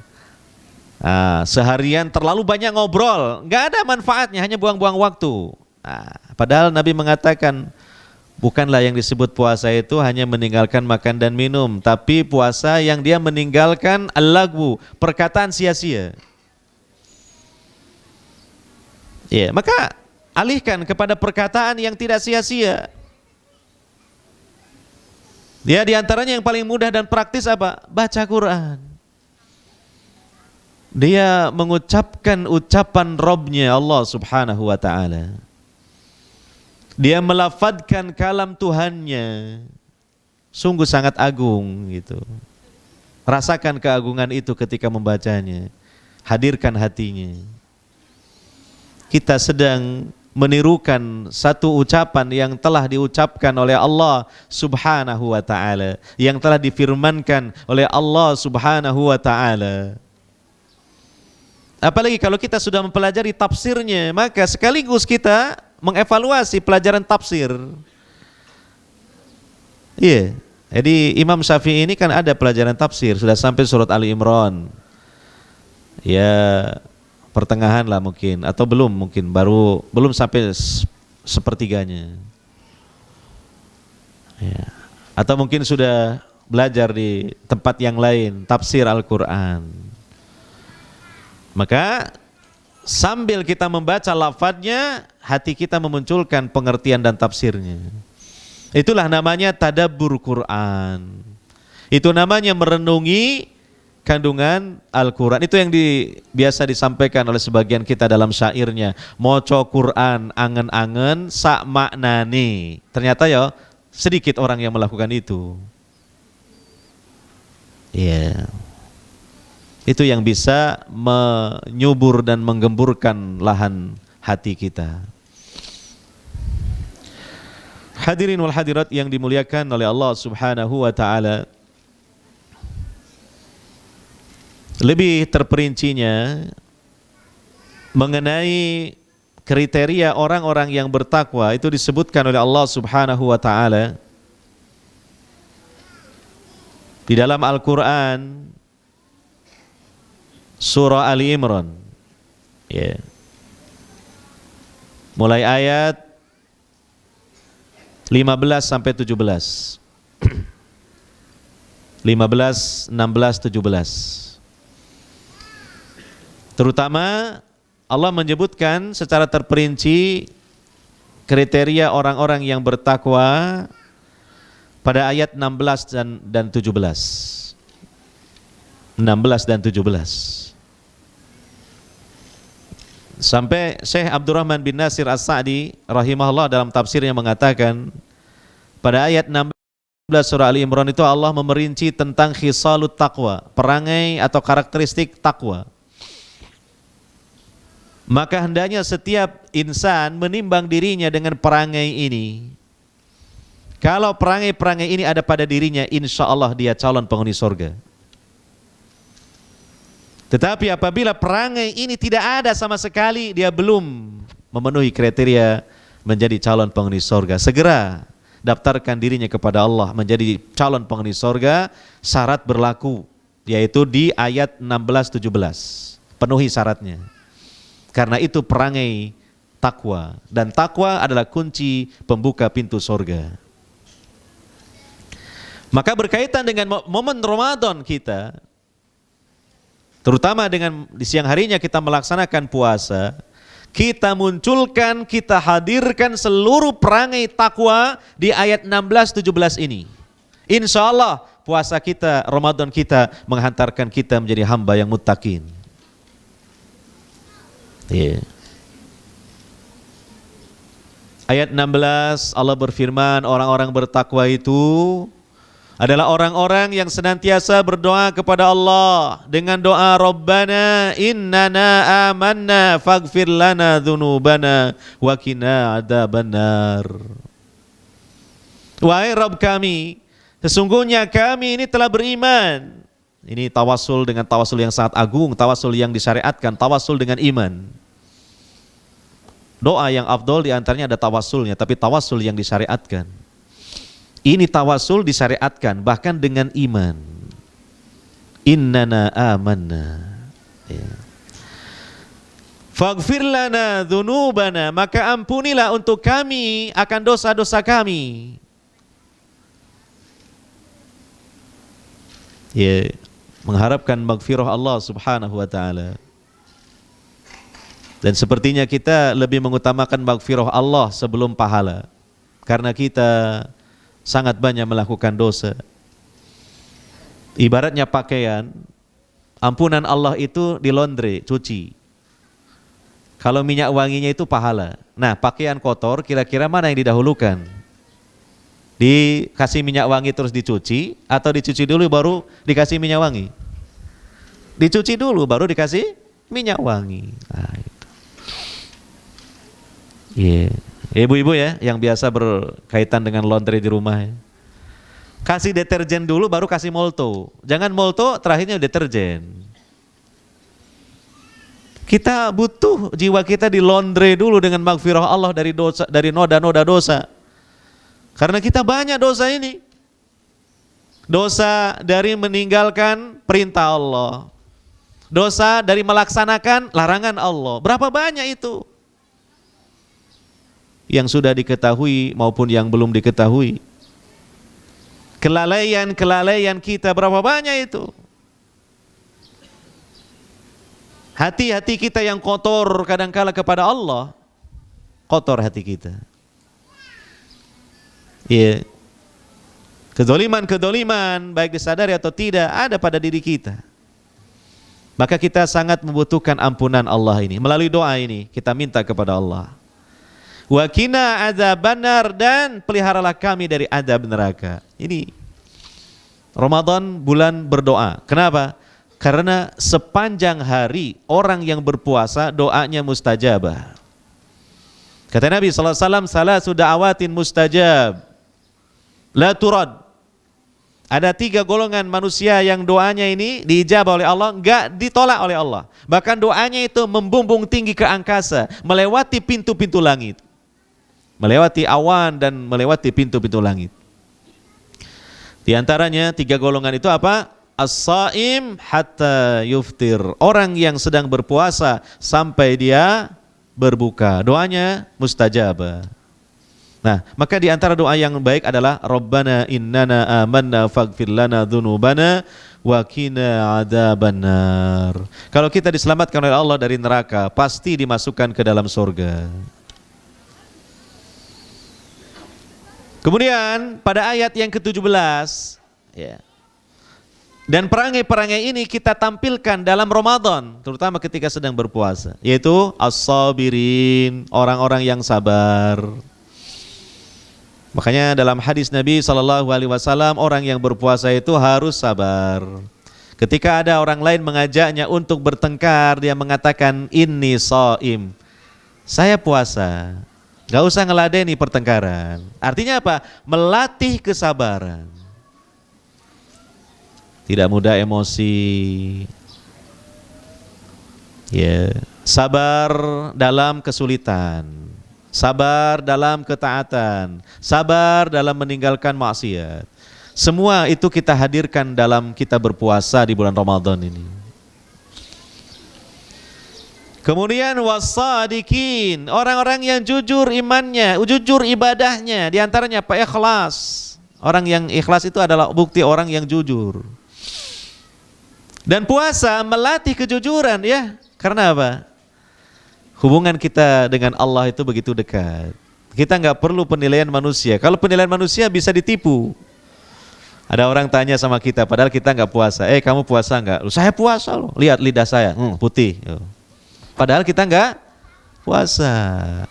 Nah, seharian terlalu banyak ngobrol, gak ada manfaatnya, hanya buang-buang waktu. Nah, padahal Nabi mengatakan, bukanlah yang disebut puasa itu hanya meninggalkan makan dan minum, tapi puasa yang dia meninggalkan al-lagwu, perkataan sia-sia. Ya, maka alihkan kepada perkataan yang tidak sia-sia. Ya, di antaranya yang paling mudah dan praktis apa? Baca Quran. Dia mengucapkan ucapan Rabb-Nya Allah Subhanahu wa taala. Dia melafadzkan kalam Tuhannya, sungguh sangat agung gitu. Rasakan keagungan itu ketika membacanya, hadirkan hatinya. Kita sedang menirukan satu ucapan yang telah diucapkan oleh Allah Subhanahu wa taala, yang telah difirmankan oleh Allah Subhanahu wa taala. Apalagi kalau kita sudah mempelajari tafsirnya, maka sekaligus kita mengevaluasi pelajaran tafsir. Iya. Jadi Imam Syafi'i ini kan ada pelajaran tafsir, sudah sampai surat Ali Imran. Ya, pertengahan lah mungkin, atau belum mungkin, belum sampai sepertiganya. Ya. Atau mungkin sudah belajar di tempat yang lain, tafsir Al-Quran. Maka sambil kita membaca lafadznya, hati kita memunculkan pengertian dan tafsirnya. Itulah namanya tadabbur Quran. Itu namanya merenungi kandungan Al-Quran. Itu yang biasa disampaikan oleh sebagian kita dalam syairnya. Moco Quran angen-angen sak maknani. Ternyata ya sedikit orang yang melakukan itu. Iya. Itu yang bisa menyubur dan menggemburkan lahan hati kita. Hadirin wal hadirat yang dimuliakan oleh Allah Subhanahu wa taala. Lebih terperincinya mengenai kriteria orang-orang yang bertakwa itu disebutkan oleh Allah Subhanahu wa taala di dalam Al-Qur'an surah Ali Imran. Ya. Mulai ayat 15 sampai 17. 15, 16, 17. Terutama Allah menyebutkan secara terperinci kriteria orang-orang yang bertakwa pada ayat 16 dan 17. 16 dan 17. Sampai Syekh Abdurrahman bin Nasir As-Sa'di rahimahullah dalam tafsirnya mengatakan pada ayat 16 surah Ali Imran itu Allah memerinci tentang khisalut taqwa, perangai atau karakteristik takwa. Maka hendaknya setiap insan menimbang dirinya dengan perangai ini. Kalau perangai-perangai ini ada pada dirinya, insya Allah dia calon penghuni surga. Tetapi apabila perangai ini tidak ada sama sekali, dia belum memenuhi kriteria menjadi calon penghuni surga. Segera daftarkan dirinya kepada Allah menjadi calon penghuni surga. Syarat berlaku, yaitu di ayat 16-17. Penuhi syaratnya. Karena itu perangai takwa, dan takwa adalah kunci pembuka pintu surga. Maka berkaitan dengan momen Ramadan kita, terutama dengan di siang harinya kita melaksanakan puasa, kita munculkan, kita hadirkan seluruh perangai takwa di ayat 16-17 ini. Insya Allah puasa kita, Ramadan kita menghantarkan kita menjadi hamba yang muttaqin. Ayat 16 Allah berfirman, orang-orang bertakwa itu adalah orang-orang yang senantiasa berdoa kepada Allah dengan doa Rabbana innana amanna faghfir lana dzunubana wa qina adzabannar. Wahai Rabb kami, sesungguhnya kami ini telah beriman. Ini tawasul dengan tawasul yang sangat agung, tawasul yang disyariatkan, tawasul dengan iman. Doa yang afdol diantaranya ada tawasulnya, tapi tawasul yang disyariatkan. Ini tawasul disyariatkan bahkan dengan iman. Innana amanna. Faghfir lana dzunubana, maka ampunilah untuk kami akan dosa-dosa kami. Mengharapkan maghfirah Allah Subhanahu wa taala. Dan sepertinya kita lebih mengutamakan maghfirah Allah sebelum pahala. Karena kita sangat banyak melakukan dosa. Ibaratnya pakaian, ampunan Allah itu di laundry, cuci. Kalau minyak wanginya itu pahala. Nah, pakaian kotor kira-kira mana yang didahulukan? Dikasih minyak wangi terus dicuci, atau dicuci dulu baru dikasih minyak wangi? Dicuci dulu baru dikasih minyak wangi. Nah, itu. Ibu-ibu ya yang biasa berkaitan dengan laundry di rumah ya. Kasih deterjen dulu baru kasih molto. Jangan molto terakhirnya deterjen. Kita butuh jiwa kita di laundry dulu dengan maghfirah Allah dari dosa, dari noda-noda dosa. Karena kita banyak dosa ini. Dosa dari meninggalkan perintah Allah. Dosa dari melaksanakan larangan Allah. Berapa banyak itu? Yang sudah diketahui maupun yang belum diketahui. Kelalaian-kelalaian kita berapa banyak itu? Hati-hati kita yang kotor kadangkala kepada Allah. Kotor hati kita. Iya. Kedoliman-kedoliman baik disadari atau tidak ada pada diri kita. Maka kita sangat membutuhkan ampunan Allah ini. Melalui doa ini kita minta kepada Allah. Wa qina adzabannar, dan peliharalah kami dari azab neraka. Ini Ramadan bulan berdoa. Kenapa? Karena sepanjang hari orang yang berpuasa doanya mustajabah. Kata Nabi sallallahu alaihi wasallam, salasu da'awatin mustajab la turad. Ada 3 golongan manusia yang doanya ini diijabah oleh Allah, enggak ditolak oleh Allah. Bahkan doanya itu membumbung tinggi ke angkasa, melewati pintu-pintu langit. Melewati awan dan melewati pintu-pintu langit. Di antaranya 3 golongan itu apa? As-saim hatta yuftir. Orang yang sedang berpuasa sampai dia berbuka. Doanya mustajabah. Nah, maka di antara doa yang baik adalah Rabbana innana amanna faghfir lana dzunubana wa qina adzabannar. Kalau kita diselamatkan oleh Allah dari neraka, pasti dimasukkan ke dalam surga. Kemudian pada ayat yang ke-17, ya. Dan perangai-perangai ini kita tampilkan dalam Ramadan, terutama ketika sedang berpuasa, yaitu as-sabirin, orang-orang yang sabar. Makanya dalam hadis Nabi SAW, orang yang berpuasa itu harus sabar. Ketika ada orang lain mengajaknya untuk bertengkar, dia mengatakan inni shaim, saya puasa. Gak usah ngeladeni pertengkaran. Artinya apa? Melatih kesabaran. Tidak mudah emosi. Ya, sabar dalam kesulitan. Sabar dalam ketaatan. Sabar dalam meninggalkan maksiat. Semua itu kita hadirkan dalam kita berpuasa di bulan Ramadan ini. Kemudian wasadikin, orang-orang yang jujur imannya, jujur ibadahnya, diantaranya apa? Ikhlas. Orang yang ikhlas itu adalah bukti orang yang jujur. Dan puasa melatih kejujuran, ya. Karena apa? Hubungan kita dengan Allah itu begitu dekat. Kita nggak perlu penilaian manusia. Kalau penilaian manusia bisa ditipu. Ada orang tanya sama kita, padahal kita nggak puasa. Kamu puasa nggak? Saya puasa loh. Lihat lidah saya, putih. Padahal kita nggak puasa.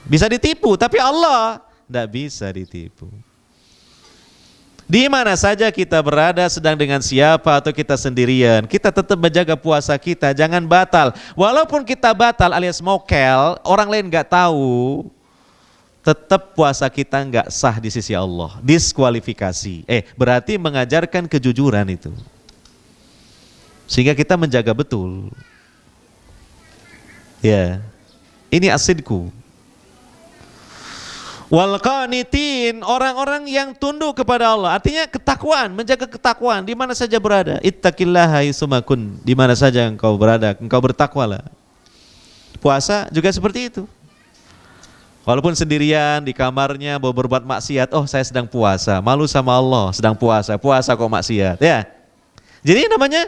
Bisa ditipu, tapi Allah nggak bisa ditipu. Di mana saja kita berada, sedang dengan siapa atau kita sendirian, kita tetap menjaga puasa kita, jangan batal. Walaupun kita batal alias mokel, orang lain nggak tahu, tetap puasa kita nggak sah di sisi Allah, diskualifikasi. Berarti mengajarkan kejujuran itu, sehingga kita menjaga betul. Ya, ini asidku. Wal qanitin, orang-orang yang tunduk kepada Allah. Artinya ketakwaan, menjaga ketakwaan di mana saja berada. Ittaqillaha haitsuma kun, di mana saja engkau berada, engkau bertakwalah. Puasa juga seperti itu. Walaupun sendirian di kamarnya mau berbuat maksiat, saya sedang puasa, malu sama Allah, sedang puasa kok maksiat, ya. Jadi namanya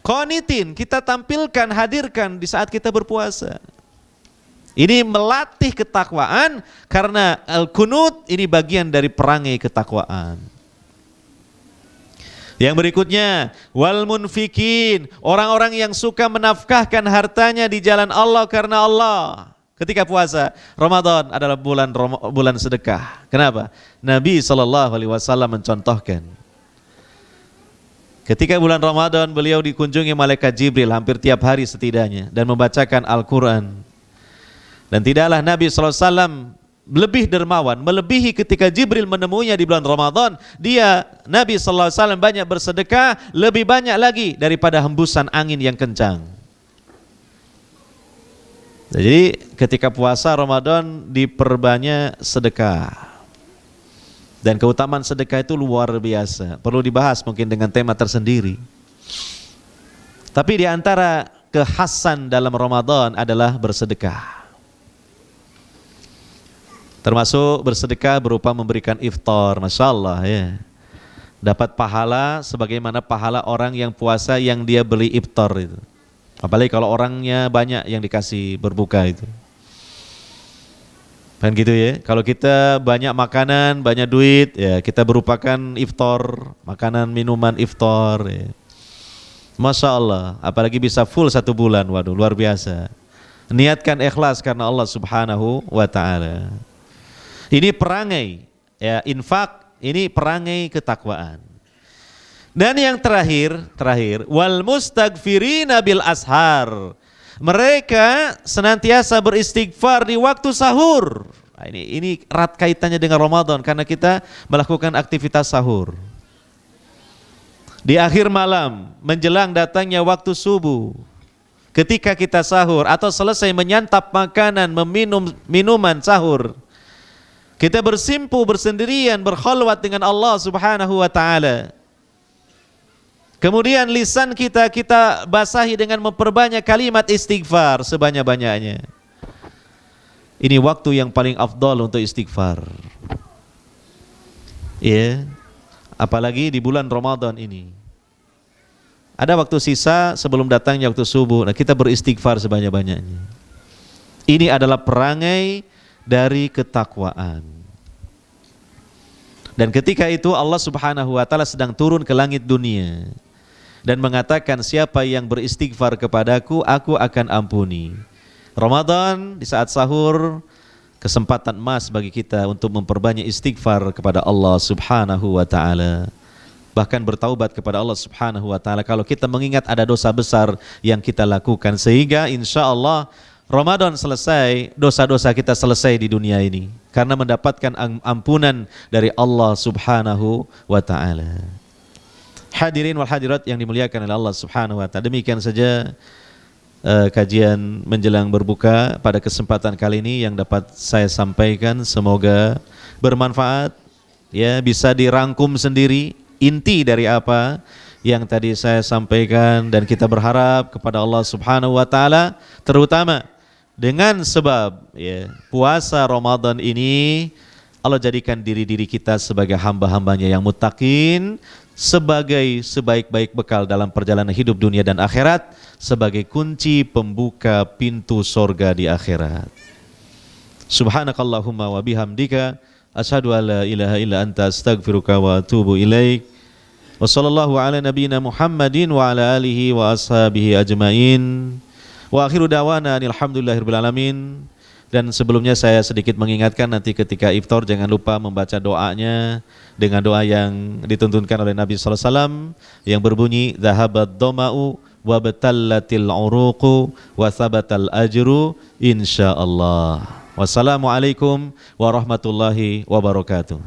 qanitin, kita tampilkan, hadirkan di saat kita berpuasa. Ini melatih ketakwaan, karena al-qunut ini bagian dari perangai ketakwaan. Yang berikutnya, wal munfikin, orang-orang yang suka menafkahkan hartanya di jalan Allah karena Allah. Ketika puasa, Ramadan adalah bulan sedekah. Kenapa? Nabi SAW mencontohkan. Ketika bulan Ramadan, beliau dikunjungi malaikat Jibril hampir tiap hari setidaknya dan membacakan Al-Quran. Dan tidaklah Nabi SAW lebih dermawan, melebihi ketika Jibril menemuinya di bulan Ramadan. Nabi SAW banyak bersedekah, lebih banyak lagi daripada hembusan angin yang kencang. Jadi ketika puasa Ramadan diperbanyak sedekah. Dan keutamaan sedekah itu luar biasa. Perlu dibahas mungkin dengan tema tersendiri. Tapi di antara kekhasan dalam Ramadan adalah bersedekah. Termasuk bersedekah berupa memberikan iftar, Masya Allah, ya. Dapat pahala sebagaimana pahala orang yang puasa yang dia beli iftar itu. Apalagi kalau orangnya banyak yang dikasih berbuka itu. Kan gitu ya. Kalau kita banyak makanan, banyak duit, ya kita berupakan iftar, makanan, minuman iftar, ya. Masya Allah, apalagi bisa full 1 bulan, waduh luar biasa. Niatkan ikhlas karena Allah Subhanahu wa Ta'ala. Ini perangai, ya, infak, ini perangai ketakwaan. Dan yang terakhir, wal mustaghfirina bil ashar. Mereka senantiasa beristighfar di waktu sahur. Nah, ini erat kaitannya dengan Ramadan karena kita melakukan aktivitas sahur. Di akhir malam, menjelang datangnya waktu subuh, ketika kita sahur atau selesai menyantap makanan, meminum minuman sahur, kita bersimpu, bersendirian, berkhalwat dengan Allah Subhanahu wa Ta'ala. Kemudian lisan kita basahi dengan memperbanyak kalimat istighfar sebanyak-banyaknya. Ini waktu yang paling afdal untuk istighfar. Ya, apalagi di bulan Ramadan ini. Ada waktu sisa sebelum datangnya waktu subuh. Nah, kita beristighfar sebanyak-banyaknya. Ini adalah perangai dari ketakwaan. Dan ketika itu Allah Subhanahu wa taala sedang turun ke langit dunia dan mengatakan, siapa yang beristighfar kepadaku, aku akan ampuni. Ramadan di saat sahur, kesempatan emas bagi kita untuk memperbanyak istighfar kepada Allah Subhanahu wa taala. Bahkan bertaubat kepada Allah Subhanahu wa taala kalau kita mengingat ada dosa besar yang kita lakukan, sehingga insya Allah Ramadan selesai, dosa-dosa kita selesai di dunia ini karena mendapatkan ampunan dari Allah Subhanahu wa taala. Hadirin wal hadirat yang dimuliakan oleh Allah Subhanahu wa taala, demikian saja kajian menjelang berbuka pada kesempatan kali ini yang dapat saya sampaikan. Semoga bermanfaat, ya, bisa dirangkum sendiri inti dari apa yang tadi saya sampaikan, dan kita berharap kepada Allah Subhanahu wa taala, terutama dengan sebab, ya, puasa Ramadan ini Allah jadikan diri-diri kita sebagai hamba-hambanya yang muttaqin, sebagai sebaik-baik bekal dalam perjalanan hidup dunia dan akhirat, sebagai kunci pembuka pintu sorga di akhirat. Subhanakallahumma wa bihamdika asyhadu an la ilaha illa anta astaghfiruka wa atubu ilaik. Wa sallallahu ala nabiyyina Muhammadin wa ala alihi wa ashabihi ajmain. Wa akhiru da'wana alhamdulillahirabbil alamin. Dan sebelumnya saya sedikit mengingatkan, nanti ketika iftar jangan lupa membaca doanya dengan doa yang dituntunkan oleh Nabi sallallahu alaihi wasallam yang berbunyi dhahabad dhama'u wa batallatil uruqu wa thabatal ajru insyaallah. Wassalamualaikum warahmatullahi wabarakatuh.